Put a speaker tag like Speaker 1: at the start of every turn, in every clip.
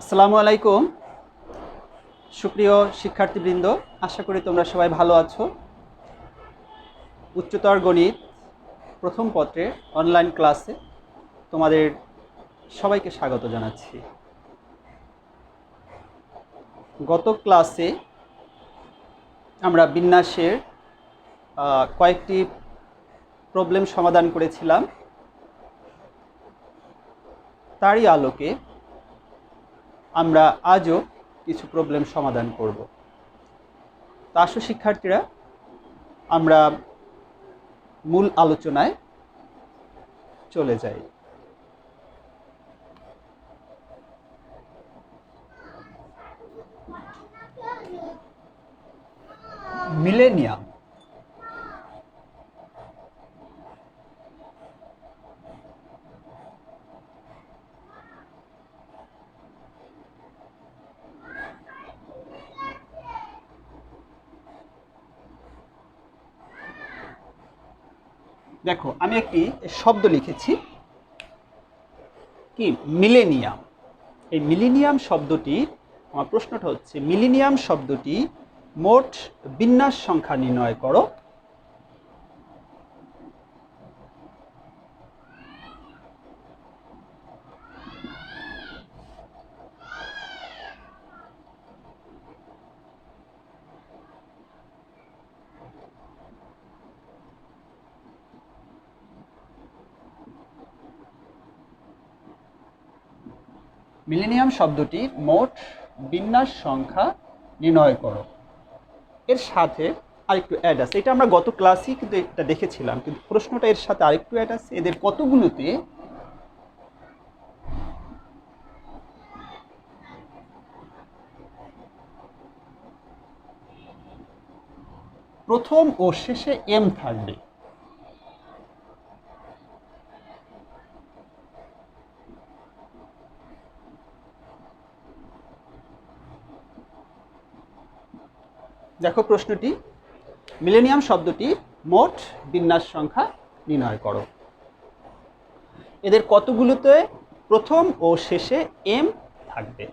Speaker 1: আসসালামু আলাইকুম সুপ্রিয় শিক্ষার্থীবৃন্দ, আশা করি তোমরা সবাই ভালো আছো। উচ্চতর গণিত প্রথম পত্রের অনলাইন ক্লাসে তোমাদের সবাইকে স্বাগত জানাচ্ছি। গত ক্লাসে আমরা বিন্যাসের কয়েকটি প্রবলেম সমাধান করেছিলাম। তারই আলোকে আমরা আজও কিছু প্রবলেম সমাধান করব। তা আসো শিক্ষার্থীরা, আমরা মূল আলোচনায় চলে যাই। মিলেনিয়াম। দেখো, আমি একটি শব্দ লিখেছি, কি মিলেনিয়াম। এই মিলেনিয়াম শব্দটি, আমার প্রশ্নটা হচ্ছে মিলেনিয়াম শব্দটি মোট বিন্যাস সংখ্যা নির্ণয় করো। মিলেনিয়াম শব্দটির মোট বিন্যাস সংখ্যা নির্ণয় করো। এর সাথে আরেকটু অ্যাড আছে, এটা আমরা গত ক্লাসেই কিন্তু এটা দেখেছিলাম, কিন্তু প্রশ্নটা এর সাথে আরেকটু অ্যাড আছে। এদের কতগুলোতে প্রথম ও শেষে এম থাকবে। দেখো প্রশ্নটি, মিলেনিয়াম শব্দটি মোট বিন্যাস সংখ্যা নির্ণয় করো। এদের কতগুলোতে প্রথম ও শেষে এম থাকবে।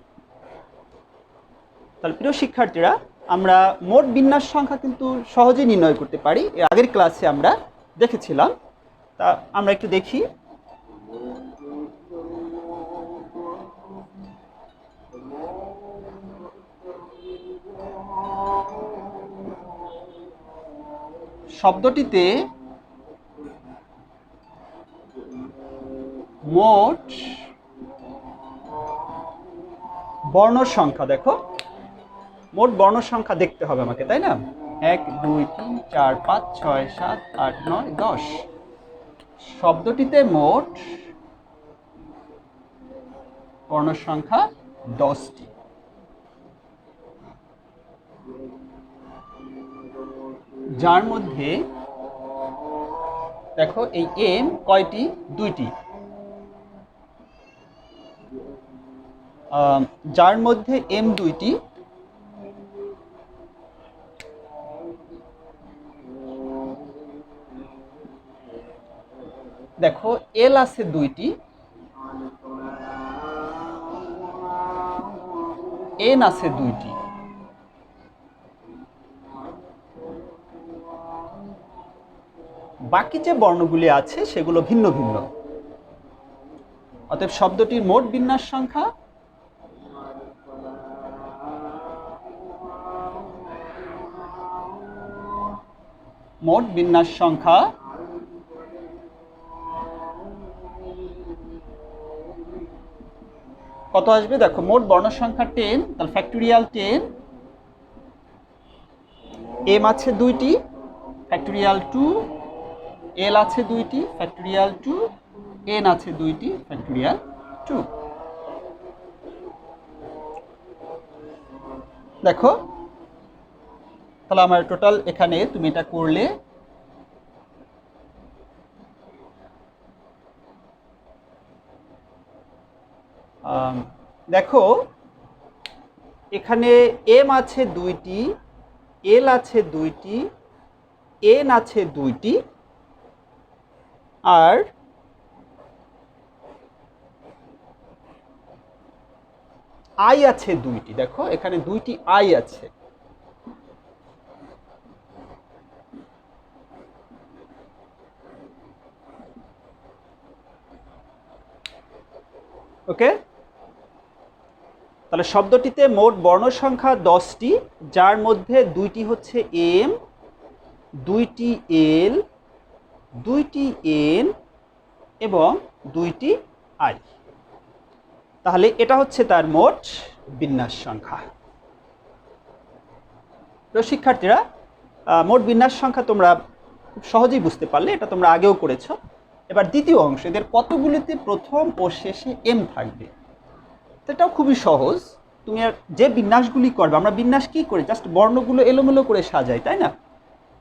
Speaker 1: তাহলে প্রিয় শিক্ষার্থীরা, আমরা মোট বিন্যাস সংখ্যা কিন্তু সহজেই নির্ণয় করতে পারি। এর আগের ক্লাসে আমরা দেখেছিলাম। তা আমরা একটু দেখি। শব্দটিতে মোট বর্ণ সংখ্যা, দেখো মোট বর্ণ সংখ্যা দেখতে হবে আমাকে, তাই না? 1 2 3 4 5 6 7 8 9 10। শব্দটিতে মোট বর্ণ সংখ্যা 10টি। যার মধ্যে দেখো এই এম কয়টি? 2টি। যার মধ্যে এম 2টি, দেখো এল আছে 2টি, এন আছে 2টি। বাকি যে বর্ণগুলি আছে সেগুলো ভিন্ন ভিন্ন। অতএব শব্দটির মোট বিন্যাস সংখ্যা কত আসবে? দেখো মোট বর্ণ সংখ্যা 10, তাহলে ফ্যাক্টোরিয়াল 10। এম আছে 2টি, ফ্যাক্টোরিয়াল 2। এল আছে 2টি, ফ্যাক্টোরিয়াল 2। এন আছে 2টি, ফ্যাক্টোরিয়াল 2। দেখো, তাহলে আমার টোটাল এখানে তুমি এটা করলে দেখো এখানে এম আছে 2টি, এল আছে 2টি, এন আছে 2টি, আর আই আছে দুইটি, দেখো এখানে দুইটি আই আছে। ওকে, তাহলে শব্দটিতে মোট বর্ণ সংখ্যা 10টি, যার মধ্যে দুইটি হচ্ছে এম, দুইটি এল, দুইটি এন এবং দুইটি আই। তাহলে এটা হচ্ছে তার মোট বিন্যাস সংখ্যা। প্রিয় শিক্ষার্থীরা, মোট বিন্যাস সংখ্যা তোমরা খুব সহজেই বুঝতে পারলে, এটা তোমরা আগেও করেছো। এবার দ্বিতীয় অংশ, এদের কতগুলিতে প্রথম ও শেষে এম থাকবে। সেটাও খুবই সহজ। তুমি আর যে বিন্যাসগুলি করবে, আমরা বিন্যাস কি করি, জাস্ট বর্ণগুলো এলোমেলো করে সাজাই, তাই না?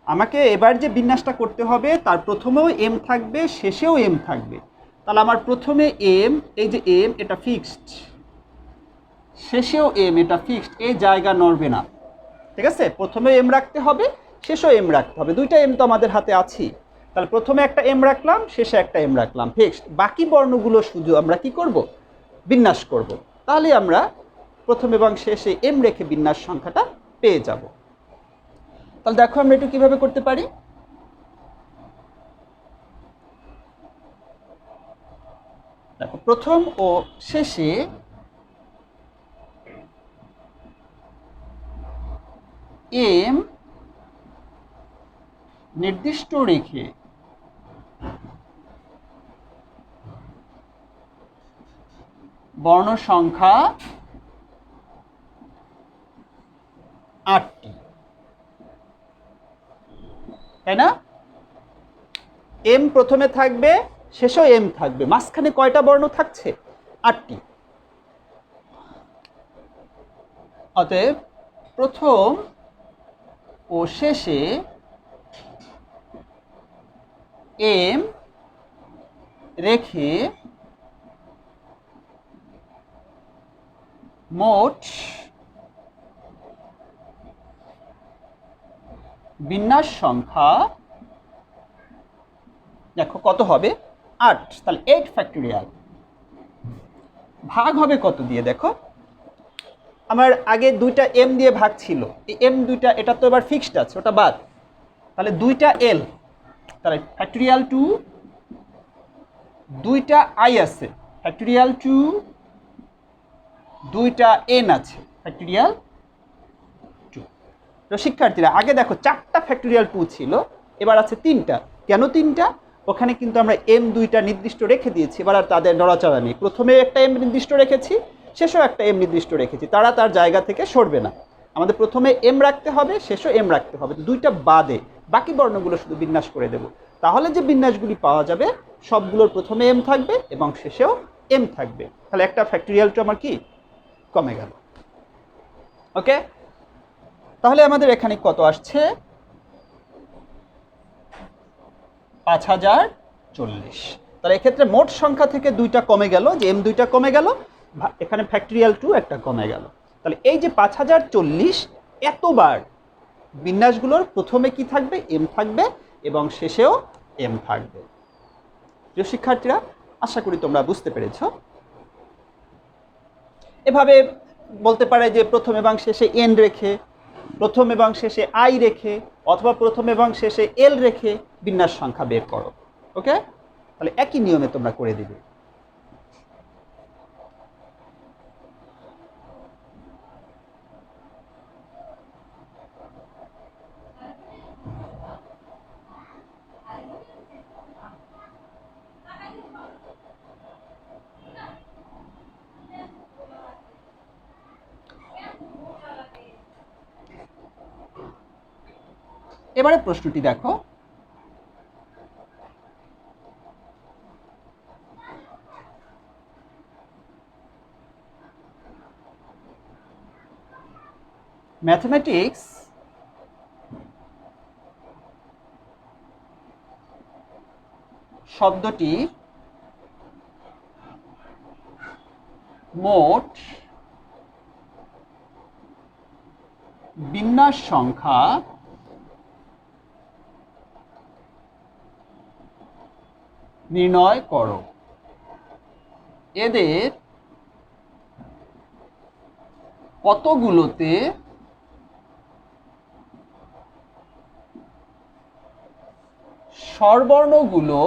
Speaker 1: আমাকে এবার যে বিন্যাসটা করতে হবে, তার প্রথমেও এম থাকবে, শেষেও এম থাকবে। তাহলে আমার প্রথমে এম, এই যে এম, এটা ফিক্সড, শেষেও এম, এটা ফিক্সড, এই জায়গা নড়বে না। ঠিক আছে, প্রথমে এম রাখতে হবে, শেষেও এম রাখতে হবে, দুইটা এম তো আমাদের হাতে আছেই। তাহলে প্রথমে একটা এম রাখলাম, শেষে একটা এম রাখলাম, ফিক্সড। বাকি বর্ণগুলো শুধু আমরা কি করব, বিন্যাস করব। তাহলে আমরা প্রথম এবং শেষে এম রেখে বিন্যাস সংখ্যাটা পেয়ে যাব। তাহলে দেখো আমরা এটা কিভাবে করতে পারি। দেখো, প্রথম ও শেষে এম নির্দিষ্ট রেখে বর্ণ সংখ্যা 8টি, তাই না? এম প্রথমে থাকবে, শেষেও এম থাকবে, মাঝখানে কয়টা বর্ণ থাকছে, 8টি। অতএব প্রথম ও শেষে এম রেখে মোট বিন্যাস সংখ্যা দেখো কত হবে, 8। তাহলে 8 ফ্যাক্টোরিয়াল। ভাগ হবে কত দিয়ে, দেখো আমার আগে দুইটা এম দিয়ে ভাগ ছিল, এই এম দুইটা, এটা তো এবার ফিক্সড আছে, ওটা বাদ। তাহলে দুইটা এল, তাহলে ফ্যাক্টোরিয়াল 2, দুইটা আই আছে, ফ্যাক্টোরিয়াল 2, দুইটা এন আছে, ফ্যাক্টোরিয়াল 2। তো শিক্ষার্থীরা, আগে দেখো 4টা ফ্যাক্টোরিয়াল 2 ছিল, এবার আছে 3টা। কেন 3টা? ওখানে কিন্তু আমরা এম দুইটা নির্দিষ্ট রেখে দিয়েছি, এবার আর তাদের নড়াচড়া নেই। প্রথমে একটা এম নির্দিষ্ট রেখেছি, শেষেও একটা এম নির্দিষ্ট রেখেছি, তারা তার জায়গা থেকে সরবে না। আমাদের প্রথমে এম রাখতে হবে, শেষও এম রাখতে হবে, দুইটা বাদে বাকি বর্ণগুলো শুধু বিন্যাস করে দেব। তাহলে যে বিন্যাসগুলি পাওয়া যাবে, সবগুলোর প্রথমে এম থাকবে এবং শেষেও এম থাকবে। তাহলে একটা ফ্যাক্টোরিয়াল 2 আমার কি কমে গেল। ওকে, তাহলে আমাদের এখানে কত আসছে, 5040। তাহলে এক্ষেত্রে মোট সংখ্যা থেকে দুইটা কমে গেল, যে এম দুইটা কমে গেল, এখানে ফ্যাক্টোরিয়াল 2 একটা কমে গেল। তাহলে এই যে 5040 এতবার বিন্যাসগুলোর প্রথমে কি থাকবে, এম থাকবে এবং শেষেও এম থাকবে। প্রিয় শিক্ষার্থীরা, আশা করি তোমরা বুঝতে পেরেছো। এভাবে বলতে পারে যে প্রথম এবং শেষে এন রেখে, প্রথম এবং শেষে আই রেখে, অথবা প্রথম এবং শেষে এল রেখে বিন্যাস সংখ্যা বের করো। ওকে, তাহলে একই নিয়মে তোমরা করে দিবে। এবারে প্রশ্নটি দেখো, ম্যাথমেটিক্স শব্দটি মোট বিন্যাস সংখ্যা নির্ণয় করো। এদের কতগুলোতে স্বরবর্ণগুলো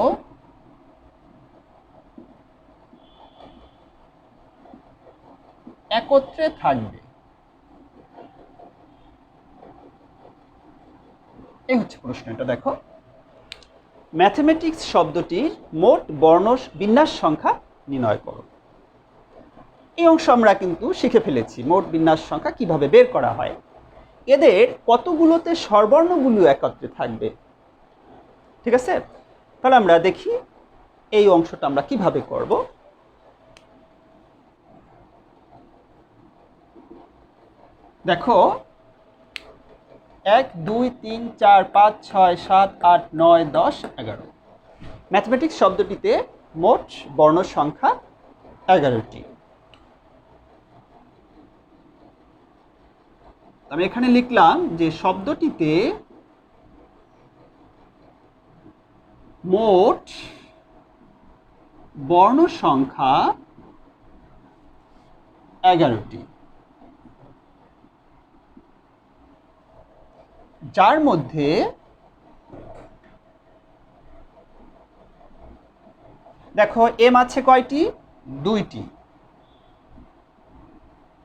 Speaker 1: একত্রে থাকবে। এই হচ্ছে প্রশ্নটা। দেখো, ম্যাথমেটিক্স শব্দটির মোট বর্ণ বিন্যাস সংখ্যা নির্ণয় করো। এই অংশ আমরা কিন্তু শিখে ফেলেছি মোট বিন্যাস সংখ্যা কিভাবে বের করা হয়। এদের কতগুলোতে স্বরবর্ণগুলো একত্রে থাকবে, ঠিক আছে? তাহলে আমরা দেখি এই অংশটা আমরা কিভাবে করব। দেখো, 1 2 3 4 5 6 7 8 9 10 11। ম্যাথমেটিক্স শব্দটিতে মোট বর্ণ সংখ্যা 11টি। আমি এখানে লিখলাম যে শব্দটিতে মোট বর্ণ সংখ্যা 11টি, যার মধ্যে দেখো এম আছে কয়টি? 2টি।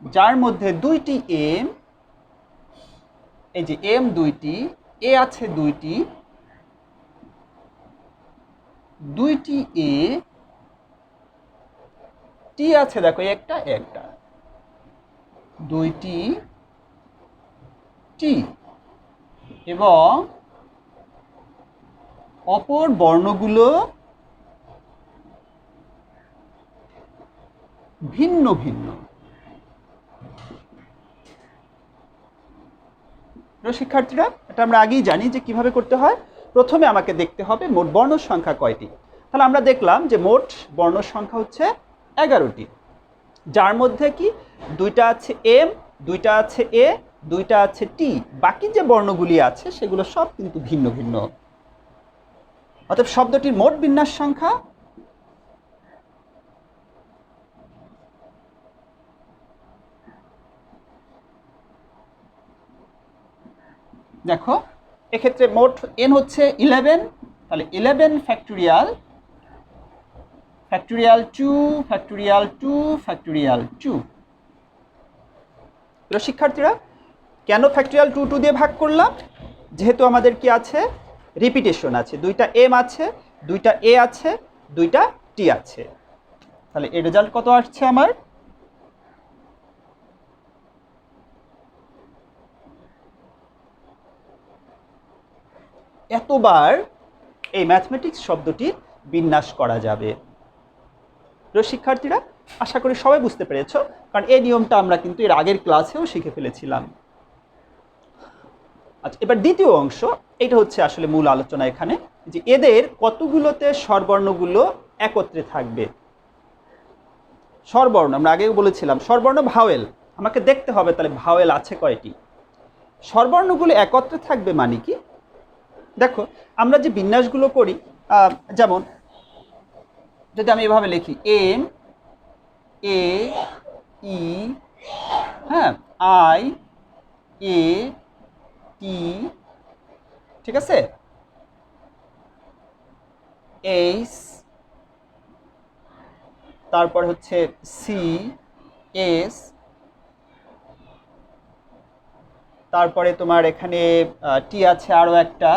Speaker 1: যার মধ্যে 2টি এম, এই যে এম 2টি, এ আছে 2টি, 2টি এ, টি আছে দেখো একটা একটা, 2টি টি। এবং অপর বর্ণগুলো ভিন্ন ভিন্ন। শিক্ষার্থীরা, এটা আমরা আগেই জানি যে কিভাবে করতে হয়। প্রথমে আমাকে দেখতে হবে মোট বর্ণ সংখ্যা কয়টি। তাহলে আমরা দেখলাম যে মোট বর্ণ সংখ্যা হচ্ছে 11টি, যার মধ্যে কি 2টা আছে এম, 2টা আছে এ, 2টা আছে টি। বাকি যে বর্ণগুলি আছে সেগুলো সব কিন্তু ভিন্ন ভিন্ন। অতএব শব্দটির মোট বিন্যাস সংখ্যা দেখো, এক্ষেত্রে মোট এন হচ্ছে 11। তাহলে 11 ফ্যাক্টোরিয়াল, ফ্যাক্টোরিয়াল 2, ফ্যাক্টোরিয়াল 2, ফ্যাক্টোরিয়াল 2। প্রিয় শিক্ষার্থীরা, কেন ফ্যাক্টোরিয়াল 2 2 দিয়ে ভাগ করলাম? যেহেতু আমাদের কি আছে? রিপিটেশন আছে। 2টা এম আছে, 2টা এ আছে, 2টা টি আছে। তাহলে এর রেজাল্ট কত আসছে আমার? এতবার এই ম্যাথমেটিক্স শব্দটির বিন্যাস করা যাবে। প্রিয় শিক্ষার্থীরা, আশা করি সবাই বুঝতে পেরেছো, কারণ এই নিয়মটা আমরা কিন্তু এর আগের ক্লাসেও শিখে ফেলেছিলাম। আচ্ছা, এবার দ্বিতীয় অংশ, এটা হচ্ছে আসলে মূল আলোচনা এখানে, যে এদের কতগুলোতে স্বরবর্ণগুলো একত্রে থাকবে। স্বরবর্ণ আমরা আগেও বলেছিলাম, স্বরবর্ণ ভাওয়েল, আমাকে দেখতে হবে তাহলে ভাওয়েল আছে কয়টি। স্বরবর্ণগুলো একত্রে থাকবে মানে কি? দেখো, আমরা যে বিন্যাসগুলো করি, যেমন যদি আমি এভাবে লিখি এম, এ, ই, হ্যাঁ, আই, এ, টি, ঠিক আছে, এইচ, তারপর হচ্ছে সি, এস, তারপরে তোমার এখানে টি আছে আরও একটা,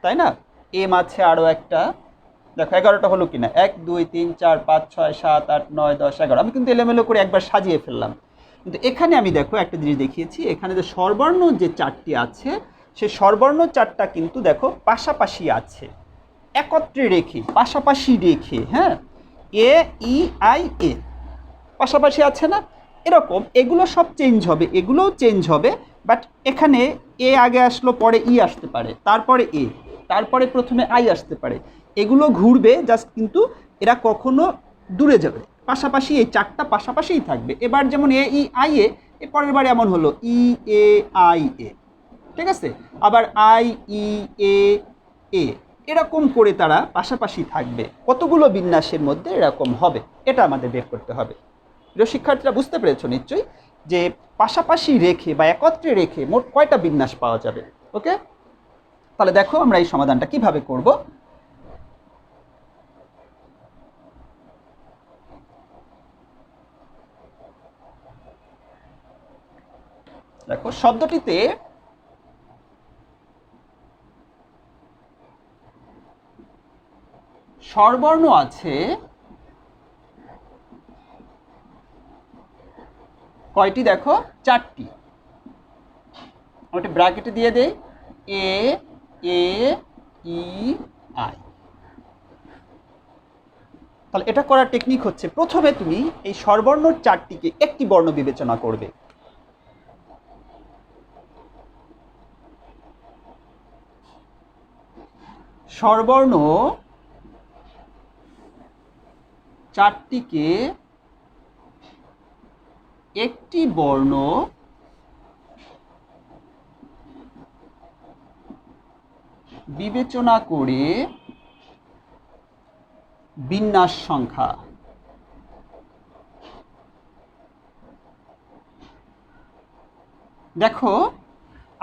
Speaker 1: তাই না? এম আছে আরও একটা। দেখো 11টা হলো কিনা, 1 2 3 4 5 6 7 8 9 10 11। আমি কিন্তু এলোমেলো করে একবার সাজিয়ে ফেললাম, কিন্তু এখানে আমি দেখো একটা জিনিস দেখিয়েছি। এখানে যে স্বরবর্ণ যে 4টি আছে, সেই স্বরবর্ণ 4টা কিন্তু দেখো পাশাপাশি আছে, একত্রে রেখে, পাশাপাশি রেখে, হ্যাঁ, এ, ই, আই, এ পাশাপাশি আছে না? এরকম এগুলো সব চেঞ্জ হবে, এগুলোও চেঞ্জ হবে, বাট এখানে এ আগে আসলো, পরে ই আসতে পারে, তারপরে এ, তারপরে প্রথমে আই আসতে পারে। এগুলো ঘুরবে জাস্ট, কিন্তু এরা কখনো দূরে যাবে, পাশাপাশি এই 4টা পাশাপাশিই থাকবে। এবার যেমন এ, ই, আই, এ পরের বারে এমন হলো ই, এ, আই, এ, ঠিক আছে? আবার আই, ই, এ, এ, এরকম করে তারা পাশাপাশি থাকবে। কতগুলো বিন্যাসের মধ্যে এরকম হবে, এটা আমাদের বের করতে হবে। প্রিয় শিক্ষার্থীরা বুঝতে পেরেছো নিশ্চয়ই যে পাশাপাশি রেখে বা একত্রে রেখে মোট কয়টা বিন্যাস পাওয়া যাবে। ওকে, তাহলে দেখো আমরা এই সমাধানটা কিভাবে করব। দেখো শব্দটিতে স্বরবর্ণ আছে কয়টি? দেখো 4টি। ওটা ব্র্যাকেটে দিয়ে দেই, এ এ ই আই। তাহলে এটা করার টেকনিক হচ্ছে প্রথমে তুমি এই স্বরবর্ণ 4টিকে একটি বর্ণ বিবেচনা করবে। স্বরবর্ণ 4টিকে একটি বর্ণ বিবেচনা করে বিন্যাস সংখ্যা। দেখো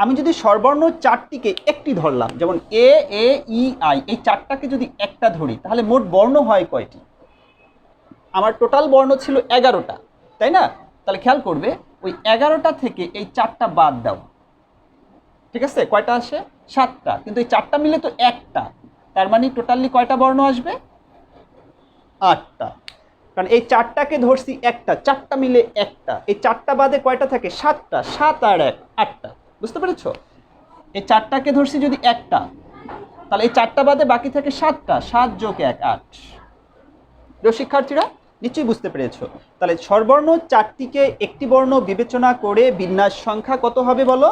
Speaker 1: আমি যদি স্বরবর্ণ 4টিকে একটি ধরলাম, যেমন এ এ ই আই, এই 4টাকে যদি একটা ধরি তাহলে মোট বর্ণ হয় কয়টি? আমার টোটাল বর্ণ ছিল 11টা, তাই না? তাহলে খেয়াল করবে ওই 11টা থেকে এই 4টা বাদ দাও, ঠিক আছে? কয়টা আসে? 7টা, কিন্তু এই 4টা মিলে তো একটা, তার মানে টোটালি কয়টা বর্ণ আসবে? 8টা। কারণ এই 4টাকে ধরছি একটা, 4টা মিলে একটা, এই 4টা বাদে কয়টা থাকে? 7টা, 7 আর 1 8টা। বুঝতে পেরেছ? এই 4টাকে ধরছি যদি একটা, তাহলে এই 4টা বাদে বাকি থাকে 7টা, 7 যোগ 1 8। প্রিয় শিক্ষার্থীরা নিশ্চয়ই বুঝতে পেরেছো। তাহলে স্বরবর্ণ 4টিকে একটি বর্ণ বিবেচনা করে বিন্যাস সংখ্যা কত হবে বলো?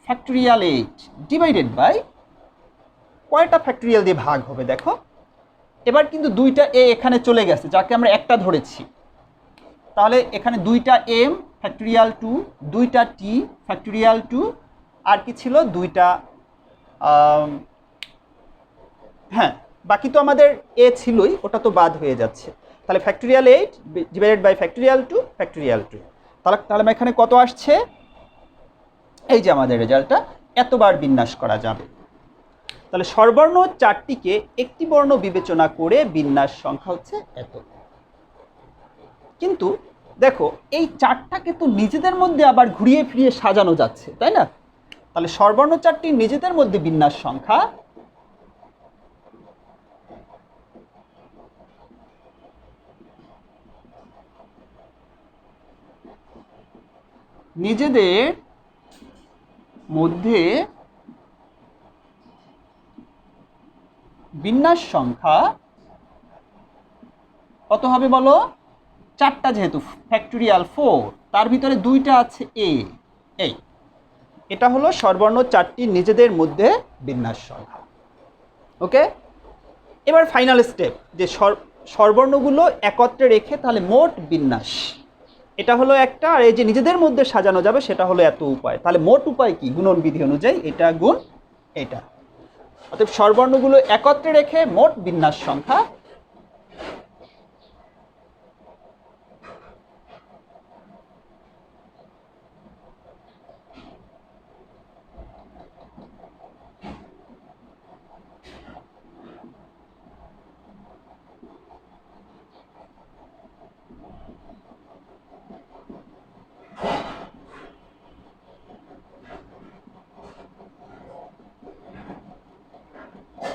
Speaker 1: ফ্যাক্টরিয়াল 8 ডিভাইডেড বাই কয়টা ফ্যাক্টরিয়াল দিয়ে ভাগ হবে? দেখো এবার কিন্তু 2টা এ এখানে চলে গেছে, যাকে আমরা একটা ধরেছি। তাহলে এখানে 2টা এম ফ্যাক্টরিয়াল 2, 2টা টি ফ্যাক্টরিয়াল 2, আর কি ছিল? 2টা হ্যাঁ, বাকি তো আমাদের এ ছিলই, ওটা তো বাদ হয়ে যাচ্ছে। তাহলে factorial 8 divided by factorial 2 factorial 2। তাহলে এখানে কত আসছে? এই যে আমাদের রেজাল্টটা, এতবার বিন্যাস করা যাবে। তাহলে স্বরবর্ণ 4টিকে একটি বর্ণ বিবেচনা করে বিন্যাস সংখ্যা হচ্ছে এত। কিন্তু দেখো এই 4টাকে তো নিজেদের মধ্যে আবার ঘুরিয়ে ফিরিয়ে সাজানো যাচ্ছে, তাই না? তাহলে স্বরবর্ণ 4টি নিজেদের মধ্যে বিন্যাস সংখ্যা নিজেদের মধ্যে বিন্যাস সংখ্যা কত হবে বলো? 4টা, যেহেতু ফ্যাক্টরিয়াল 4, তার ভিতরে 2টা আছে এ। এই এটা হলো স্বরবর্ণ 4টি নিজেদের মধ্যে বিন্যাস সংখ্যা। ওকে, এবার ফাইনাল স্টেপ, যে স্বরবর্ণগুলো একত্রে রেখে তাহলে মোট বিন্যাস, এটা হলো একটা, আর এই যে নিজেদের মধ্যে সাজানো যাবে সেটা হলো এত উপায়। তাহলে মোট উপায় কি? গুণন বিধি অনুযায়ী এটা গুণ এটা। অতএব স্বরবর্ণগুলো একত্রে রেখে মোট বিন্যাস সংখ্যা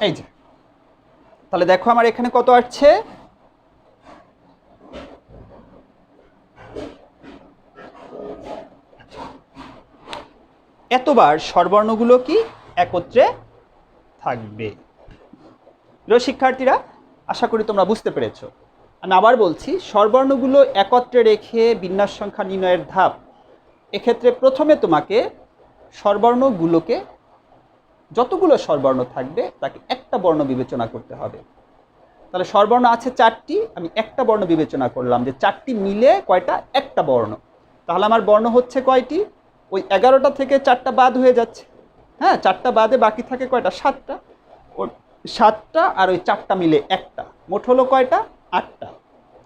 Speaker 1: এই যে। তাহলে দেখো আমার এখানে কত আসছে? এতবার স্বরবর্ণগুলো কি একত্রে থাকবে। প্রিয় শিক্ষার্থীরা আশা করি তোমরা বুঝতে পেরেছো। আমি আবার বলছি, স্বরবর্ণগুলো একত্রে রেখে বিন্যাস সংখ্যা নির্ণয়ের ধাপ। এক্ষেত্রে প্রথমে তোমাকে স্বরবর্ণগুলোকে, যতগুলো স্বরবর্ণ থাকবে তাকে একটা বর্ণ বিবেচনা করতে হবে। তাহলে স্বরবর্ণ আছে 4টি, আমি একটা বর্ণ বিবেচনা করলাম, যে 4টি মিলে কয়টা? একটা বর্ণ। তাহলে আমার বর্ণ হচ্ছে কয়টি? ওই 11টা থেকে 4টা বাদ হয়ে যাচ্ছে। হ্যাঁ, 4টা বাদে বাকি থাকে কয়টা? 7টা। ওই 7টা আর ওই 4টা মিলে একটা, মোট হলো কয়টা? 8টা।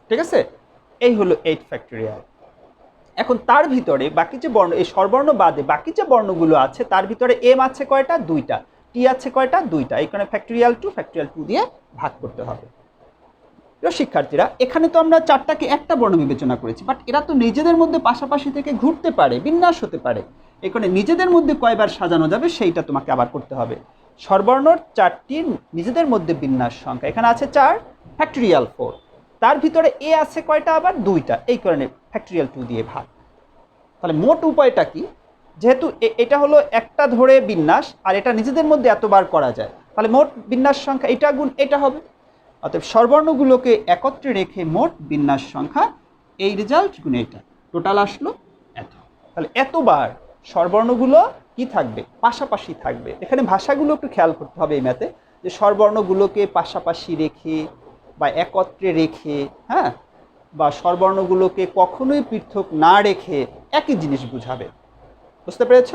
Speaker 1: ঠিক আছে? এই হলো 8 ফ্যাক্টোরিয়াল। এখন তার ভিতরে বাকি যে বর্ণ, এই স্বরবর্ণ বাদে বাকি যে বর্ণগুলো আছে তার ভিতরে এম আছে কয়টা? 2টা। টি আছে কয়টা? 2টা। এই কারণে ফ্যাক্টোরিয়াল 2 দিয়ে ভাগ করতে হবে। প্রিয় শিক্ষার্থীরা, এখানে তো আমরা 4টাকে একটা বর্ণ বিবেচনা করেছি, বাট এরা তো নিজেদের মধ্যে পাশাপাশি থেকে ঘুরতে পারে, বিন্যাস হতে পারে। এই কারণে নিজেদের মধ্যে কয়বার সাজানো যাবে সেইটা তোমাকে আবার করতে হবে। স্বরবর্ণর 4টির নিজেদের মধ্যে বিন্যাস সংখ্যা এখানে আছে 4, ফ্যাক্টোরিয়াল 4। তার ভিতরে এ আছে কয়টা? আবার 2টা। এই কারণে ফ্যাক্টোরিয়াল 2 দিয়ে ভাগ। তাহলে মোট উপায়টা কি? যেহেতু এটা হলো একটা ধরে বিন্যাস, আর এটা নিজেদের মধ্যে এতবার করা যায়, তাহলে মোট বিন্যাস সংখ্যা এটা গুণ এটা হবে। অতএব স্বরবর্ণগুলোকে একত্রে রেখে মোট বিন্যাস সংখ্যা, এই রেজাল্ট গুণ এটা, টোটাল আসলো এত। তাহলে এতবার স্বরবর্ণগুলো কি থাকবে? পাশাপাশি থাকবে। এখানে ভাষাগুলো একটু খেয়াল করতে হবে এই ম্যাথে, যে স্বরবর্ণগুলোকে পাশাপাশি রেখে বা একত্রে রেখে, হ্যাঁ, বা স্বরবর্ণগুলোকে কখনোই পৃথক না রেখে একই জিনিস বুঝাবে। বুঝতে পেরেছ?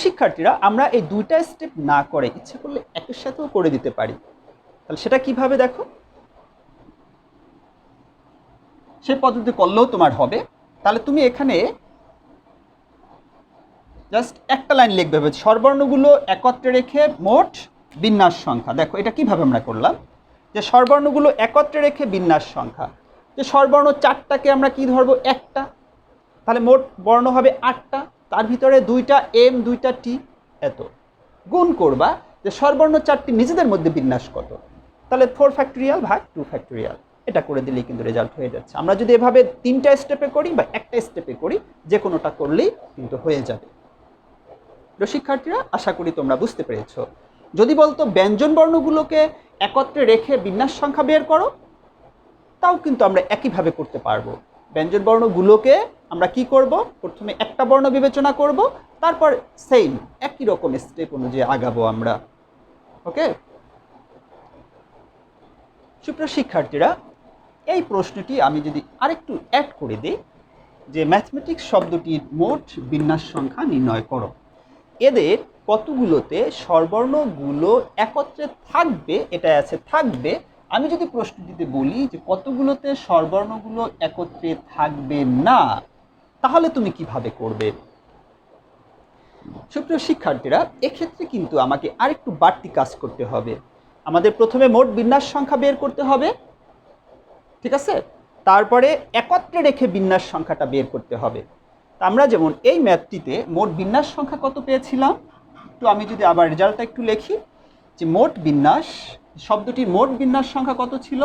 Speaker 1: শিক্ষার্থীরা, আমরা এই 2টা স্টেপ না করে ইচ্ছে করলে একের সাথেও করে দিতে পারি। তাহলে সেটা কিভাবে দেখো? সে পদ্ধতি করলেও তোমার হবে। তাহলে তুমি এখানে জাস্ট একটা লাইন লিখবে, স্বরবর্ণগুলো একত্রে রেখে মোট বিন্যাস সংখ্যা। দেখো এটা কিভাবে আমরা করলাম, যে স্বরবর্ণগুলো একত্রে রেখে বিন্যাস সংখ্যা, যে স্বরবর্ণ 4টাকে আমরা কি ধরবো? একটা। তাহলে মোট বর্ণ হবে 8টা, তার ভিতরে 2টা এম 2টা টি, এত। গুণ করবা যে স্বরবর্ণ 4টি নিজেদের মধ্যে বিন্যাস কত, তাহলে 4 ফ্যাক্টোরিয়াল ভাগ 2 ফ্যাক্টোরিয়াল। এটা করে দিলেই কিন্তু রেজাল্ট হয়ে যাচ্ছে। আমরা যদি এভাবে 3টা স্টেপে করি বা একটা স্টেপে করি, যে কোনোটা করলেই কিন্তু হয়ে যাবে। শিক্ষার্থীরা, আশা করি তোমরা বুঝতে পেরেছো। যদি বলতো ব্যঞ্জন বর্ণগুলোকে একত্রে রেখে বিন্যাস সংখ্যা বের করো, তাও কিন্তু আমরা একইভাবে করতে পারবো। ব্যঞ্জন বর্ণগুলোকে আমরা কি করব? প্রথমে একটা বর্ণ বিবেচনা করব, তারপর সেম একই রকম স্টেপ অনুযায়ী আগাবো আমরা। ওকে? সুপ্রিয় শিক্ষার্থীরা, এই প্রশ্নটি আমি যদি আরেকটু অ্যাড করে দিই, যে ম্যাথমেটিক্স শব্দটির মোট বিন্যাস সংখ্যা নির্ণয় করো। এদের কতগুলোতে স্বরবর্ণগুলো একত্রে থাকবে? এটা আছে থাকবে। আমি যদি প্রশ্নটিতে বলি যে কতগুলোতে স্বরবর্ণগুলো একত্রে থাকবে না, তাহলে তুমি কিভাবে করবে? সুপ্রিয় শিক্ষার্থীরা, এক্ষেত্রে কিন্তু আমাকে আরেকটু বাড়তি কাজ করতে হবে। আমাদের প্রথমে মোট বিন্যাস সংখ্যা বের করতে হবে, ঠিক আছে? তারপরে একত্রে রেখে বিন্যাস সংখ্যাটা বের করতে হবে। আমরা যেমন এই ম্যাথটিতে মোট বিন্যাস সংখ্যা কত পেয়েছিলাম, তো আমি যদি আবার রেজাল্টটা একটু লিখি, যে মোট বিন্যাস শব্দটির মোট বিন্যাস সংখ্যা কত ছিল?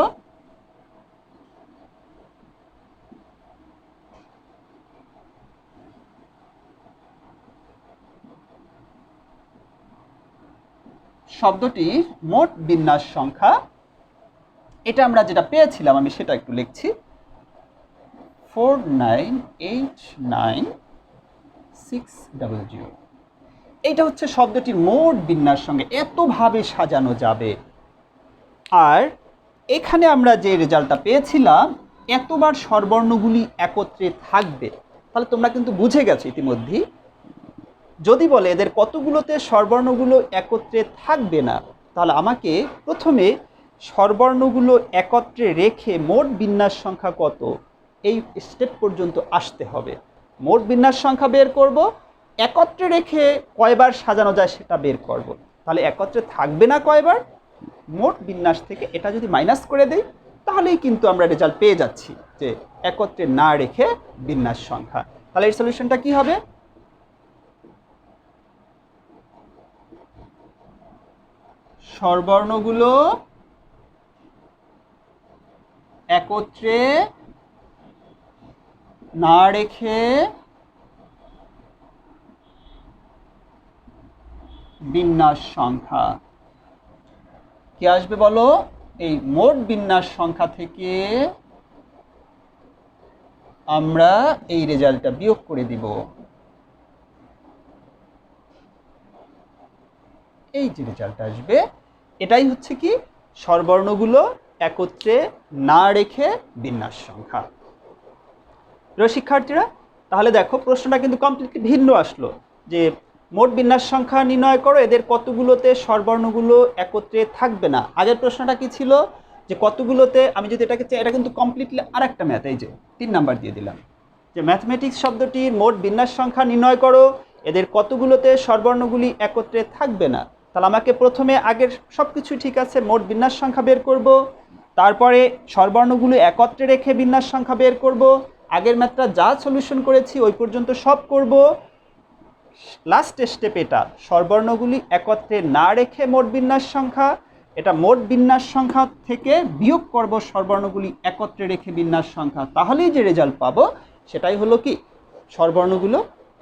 Speaker 1: শব্দটির মোট বিন্যাস সংখ্যা, এটা আমরা যেটা পেয়েছিলাম, আমি সেটা একটু লিখছি, 4989600। এইটা হচ্ছে শব্দটির মোট বিন্যাস সংখ্যা, এতভাবে সাজানো যাবে। আর এখানে আমরা যে রেজাল্টটা পেয়েছিলাম, এতবার স্বরবর্ণগুলি একত্রে থাকবে। তাহলে তোমরা কিন্তু বুঝে গেছো ইতিমধ্যেই। যদি বলে এদের কতগুলোতে স্বরবর্ণগুলো একত্রে থাকবে না, তাহলে আমাকে প্রথমে স্বরবর্ণগুলো একত্রে রেখে মোট বিন্যাস সংখ্যা কত, এই স্টেপ পর্যন্ত আসতে হবে। মোট বিন্যাস সংখ্যা বের করব, একত্রে রেখে কয়বার সাজানো যায় সেটা বের করব। তাহলে একত্রে থাকবে না কয়বার, মোট বিন্যাস থেকে এটা যদি মাইনাস করে দেই, তাহলেই কিন্তু আমরা রেজাল্ট পেয়ে যাচ্ছি যে একত্রে না রেখে বিন্যাস সংখ্যা। তাহলে এর সলিউশনটা কি হবে? স্বরবর্ণগুলো একত্রে না রেখে বিন্যাস সংখ্যা কি আসবে বলো? এই মোট বিন্যাস সংখ্যা থেকে আমরা এই রেজাল্টটা বিয়োগ করে দিব। এই যে রেজাল্ট আসবে, এটাই হচ্ছে কি স্বরবর্ণগুলো একত্রে না রেখে বিন্যাস সংখ্যা। প্রিয় শিক্ষার্থীরা, তাহলে দেখো প্রশ্নটা কিন্তু কমপ্লিটলি ভিন্ন আসলো, যে মোট বিন্যাস সংখ্যা নির্ণয় করো, এদের কতগুলোতে স্বরবর্ণগুলো একত্রে থাকবে না। আগের প্রশ্নটা কি ছিল? যে কতগুলোতে আমি যদি এটাকে চাই, এটা কিন্তু কমপ্লিটলি আরেকটা ম্যাথ, এই যে 3 নাম্বার দিয়ে দিলাম যে ম্যাথমেটিক্স শব্দটির মোট বিন্যাস সংখ্যা নির্ণয় করো, এদের কতগুলোতে স্বরবর্ণগুলি একত্রে থাকবে না। তাহলে আমাকে প্রথমে আগের সব কিছু ঠিক আছে, মোট বিন্যাস সংখ্যা বের করব, তারপরে স্বরবর্ণগুলো একত্রে রেখে বিন্যাস সংখ্যা বের করব, আগের ম্যাথটা যা সলিউশন করেছি ওই পর্যন্ত সব করব, লাস্ট স্টেপ এটা স্বরবর্ণগুলি একত্রে না রেখে মোট বিন্যাস সংখ্যা, এটা মোট বিন্যাস সংখ্যা থেকে বিয়োগ করব স্বরবর্ণগুলি একত্রে রেখে বিন্যাস সংখ্যা, তাহলেই যে রেজাল্ট পাবো সেটাই হলো কি স্বরবর্ণগুলো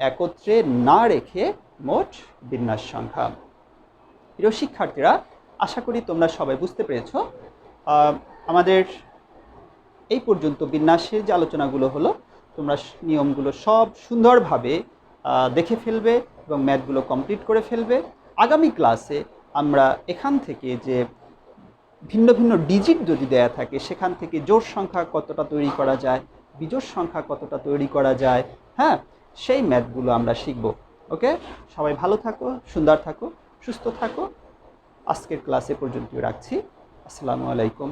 Speaker 1: একত্রে না রেখে মোট বিন্যাস সংখ্যা। প্রিয় শিক্ষার্থীরা, আশা করি তোমরা সবাই বুঝতে পেরেছো। আমাদের এই পর্যন্ত বিন্যাসের যে আলোচনাগুলো হলো, তোমরা নিয়মগুলো সব সুন্দরভাবে দেখে ফেলবে এবং ম্যাথগুলো কমপ্লিট করে ফেলবে। আগামী ক্লাসে আমরা এখান থেকে যে ভিন্ন ভিন্ন ডিজিট যদি দেয়া থাকে সেখান থেকে জোড় সংখ্যা কতটা তৈরি করা যায়, বিজোড় সংখ্যা কতটা তৈরি করা যায়, হ্যাঁ, সেই ম্যাথগুলো আমরা শিখব। ওকে, সবাই ভালো থাকো, সুন্দর থাকো, সুস্থ থাকো। আজকের ক্লাসে পর্যন্ত রাখছি। আসসালামু আলাইকুম।